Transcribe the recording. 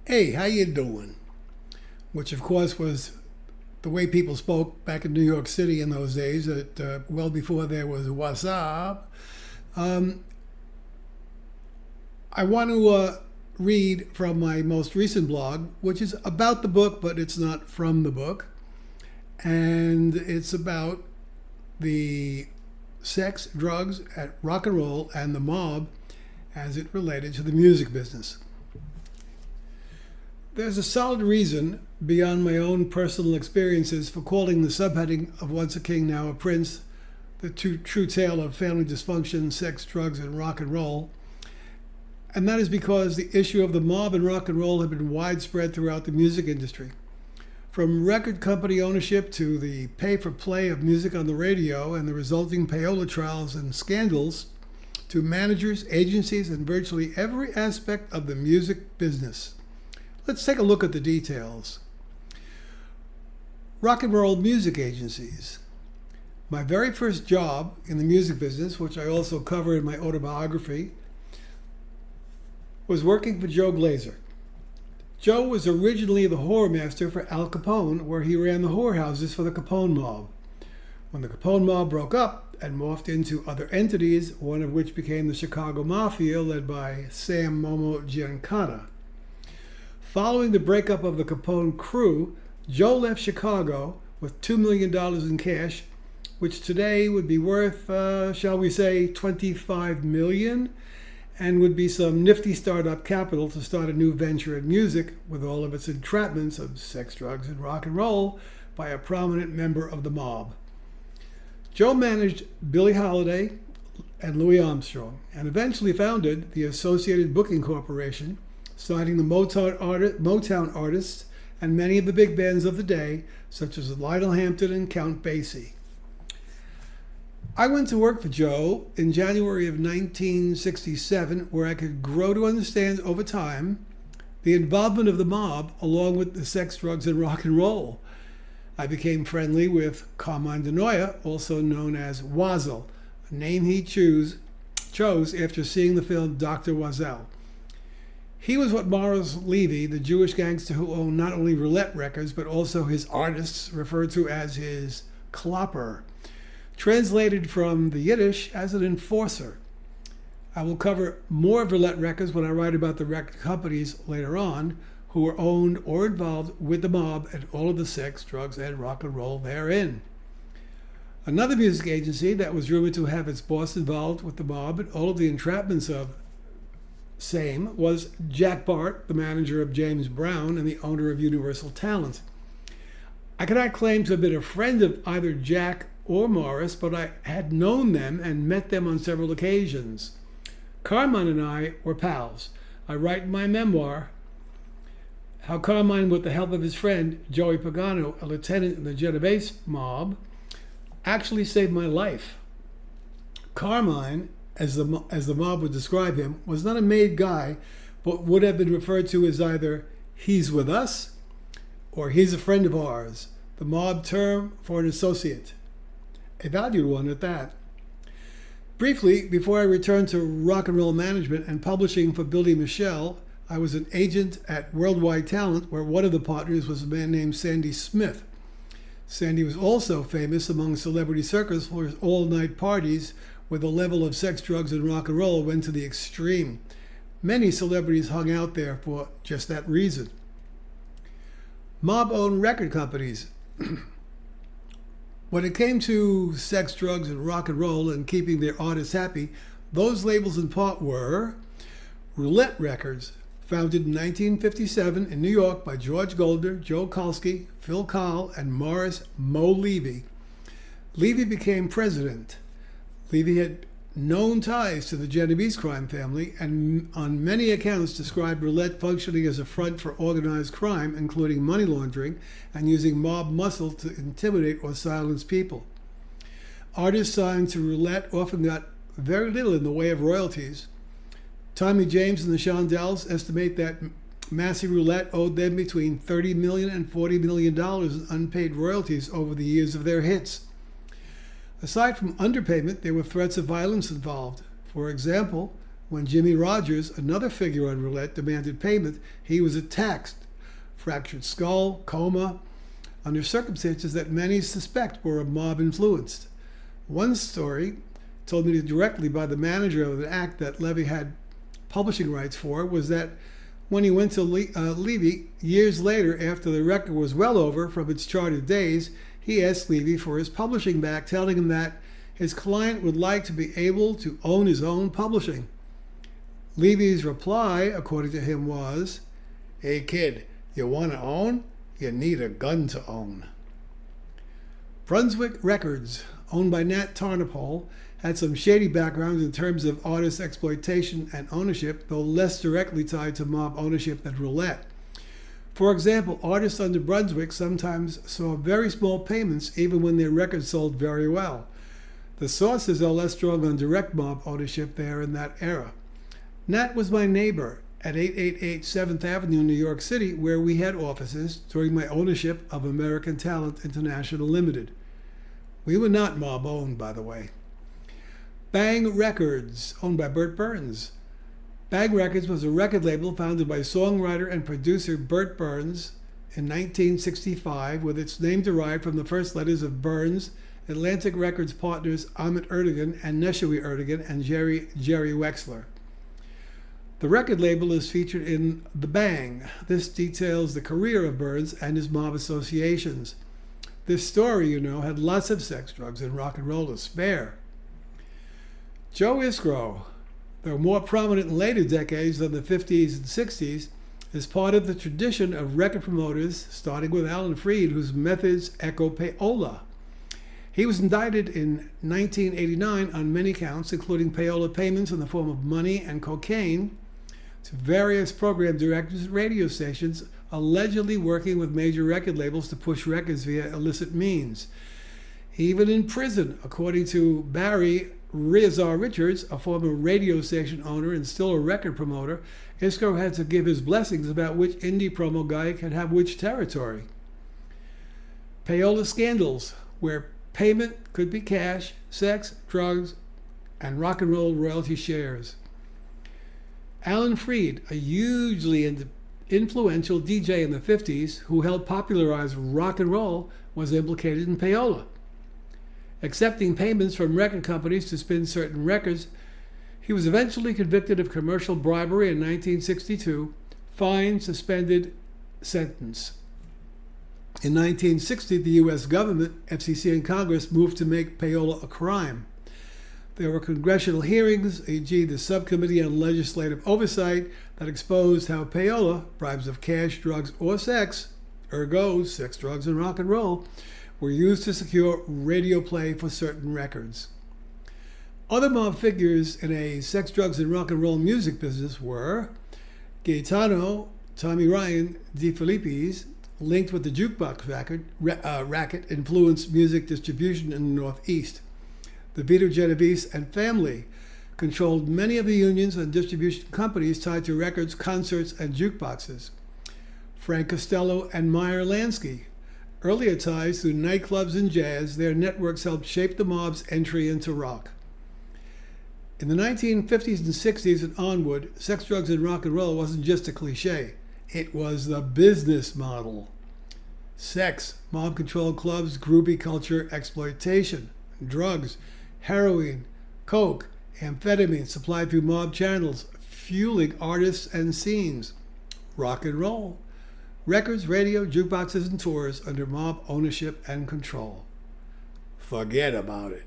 Hey, how you doing? Which, of course, was the way people spoke back in New York City in those days, well before there was what's up. Um, I want to read from my most recent blog, which is about the book, but it's not from the book. And it's about the sex, drugs, rock and roll, and the mob as it related to the music business. There's a solid reason, beyond my own personal experiences, for calling the subheading of Once a King, Now a Prince the true tale of family dysfunction, sex, drugs, and rock and roll. And that is because the issue of the mob and rock and roll have been widespread throughout the music industry. From record company ownership to the pay-for-play of music on the radio and the resulting Payola Trials and scandals, to managers, agencies, and virtually every aspect of the music business. Let's take a look at the details. Rock and roll music agencies. My very first job in the music business, which I also cover in my autobiography, was working for Joe Glazer. Joe was originally the whoremaster for Al Capone, where he ran the whorehouses for the Capone mob. When the Capone mob broke up and morphed into other entities, one of which became the Chicago Mafia, led by Sam Momo Giancana. Following the breakup of the Capone crew, Joe left Chicago with $2 million in cash, which today would be worth, shall we say, $25 million, and would be some nifty startup capital to start a new venture in music with all of its entrapments of sex, drugs, and rock and roll by a prominent member of the mob. Joe managed Billie Holiday and Louis Armstrong, and eventually founded the Associated Booking Corporation, signing the Motown artists and many of the big bands of the day, such as Lionel Hampton and Count Basie. I went to work for Joe in January of 1967, where I could grow to understand over time the involvement of the mob along with the sex, drugs, and rock and roll. I became friendly with Carmine DeNoia, also known as Wazel, a name he chose after seeing the film Dr. Wazel. He was what Morris Levy, the Jewish gangster who owned not only roulette records, but also his artists, referred to as his klopper, translated from the Yiddish as an enforcer. I will cover more roulette records when I write about the record companies later on, who were owned or involved with the mob and all of the sex, drugs, and rock and roll therein. Another music agency that was rumored to have its boss involved with the mob and all of the entrapments of same was Jack Bart, the manager of James Brown and the owner of Universal Talent. I cannot claim to have been a friend of either Jack or Morris, but I had known them and met them on several occasions. Carmine and I were pals. I write in my memoir how Carmine, with the help of his friend Joey Pagano, a lieutenant in the Genovese mob, actually saved my life. Carmine, as the mob would describe him, was not a made guy, but would have been referred to as either he's with us or he's a friend of ours, the mob term for an associate. A valued one at that. Briefly, before I returned to rock and roll management and publishing for Billy Michel, I was an agent at Worldwide Talent, where one of the partners was a man named Sandy Smith. Sandy was also famous among celebrity circles for his all-night parties, where the level of sex, drugs, and rock and roll went to the extreme. Many celebrities hung out there for just that reason. Mob-owned record companies. When it came to sex, drugs, and rock and roll and keeping their artists happy, those labels in part were Roulette Records, founded in 1957 in New York by George Golder, Joe Kolsky, Phil Kahl, and Morris Mo Levy. Levy became president. Levy had known ties to the Genovese crime family and on many accounts described roulette functioning as a front for organized crime, including money laundering and using mob muscle to intimidate or silence people. Artists signed to roulette often got very little in the way of royalties. Tommy James and the Shondells estimate that Massey Roulette owed them between $30 million and $40 million in unpaid royalties over the years of their hits. Aside from underpayment, there were threats of violence involved. For example, When Jimmy Rogers, another figure on roulette, demanded payment, he was attacked. Fractured skull, coma, under circumstances that many suspect were mob-influenced. One story, told me directly by the manager of an act that Levy had publishing rights for, was that when he went to Levy years later after the record was well over from its charted days, he asked Levy for his publishing back, telling him that his client would like to be able to own his own publishing. Levy's reply, according to him, was, "Hey kid, you want to own? You need a gun to own." Brunswick Records, owned by Nat Tarnopol, had some shady backgrounds in terms of artist exploitation and ownership, though less directly tied to mob ownership than roulette. For example, artists under Brunswick sometimes saw very small payments even when their records sold very well. The sources are less strong on direct mob ownership there in that era. Nat was my neighbor at 888 7th Avenue, New York City, where we had offices during my ownership of American Talent International Limited. We were not mob-owned, by the way. Bang Records, owned by Burt Burns. Bang Records was a record label founded by songwriter and producer Burt Burns in 1965, with its name derived from the first letters of Burns' Atlantic Records partners Ahmet Ertegun and Neshawi Ertegun and Jerry Wexler. The record label is featured in The Bang. This details the career of Burns and his mob associations. This story, had lots of sex, drugs, and rock and roll to spare. Joe Iskro, though more prominent in later decades than the 50s and 60s, is part of the tradition of record promoters, starting with Alan Freed, whose methods echo Payola. He was indicted in 1989 on many counts, including payola payments in the form of money and cocaine to various program directors at radio stations, allegedly working with major record labels to push records via illicit means. Even in prison, according to Barry Rezar Richards, a former radio station owner and still a record promoter, Iskro had to give his blessings about which indie promo guy could have which territory. Payola scandals, where payment could be cash, sex, drugs, and roll royalty shares. Alan Freed, a hugely influential DJ in the 50s who helped popularize rock and roll, was implicated in payola. Accepting payments from record companies to spin certain records, he was eventually convicted of commercial bribery in 1962, fined, suspended, sentence. In 1960, the U.S. government, FCC, and Congress moved to make payola a crime. There were congressional hearings, e.g. the Subcommittee on Legislative Oversight, that exposed how payola, bribes of cash, drugs, or sex, ergo sex, drugs, and rock and roll, were used to secure radio play for certain records. Other mob figures in a sex, drugs, and rock and roll music business were Gaetano, Tommy Ryan, De Filippis, linked with the jukebox racket influenced music distribution in the Northeast. The Vito Genovese and family controlled many of the unions and distribution companies tied to records, concerts, and jukeboxes. Frank Costello and Meyer Lansky. Earlier ties through nightclubs and jazz, their networks helped shape the mob's entry into rock. In the 1950s and 60s and onward, sex, drugs, and rock and roll wasn't just a cliche. It was the business model. Sex, mob-controlled clubs, groupie culture, exploitation. Drugs, heroin, coke, amphetamine supplied through mob channels, fueling artists and scenes. Rock and roll. Records, radio, jukeboxes, and tours under mob ownership and control. Forget about it.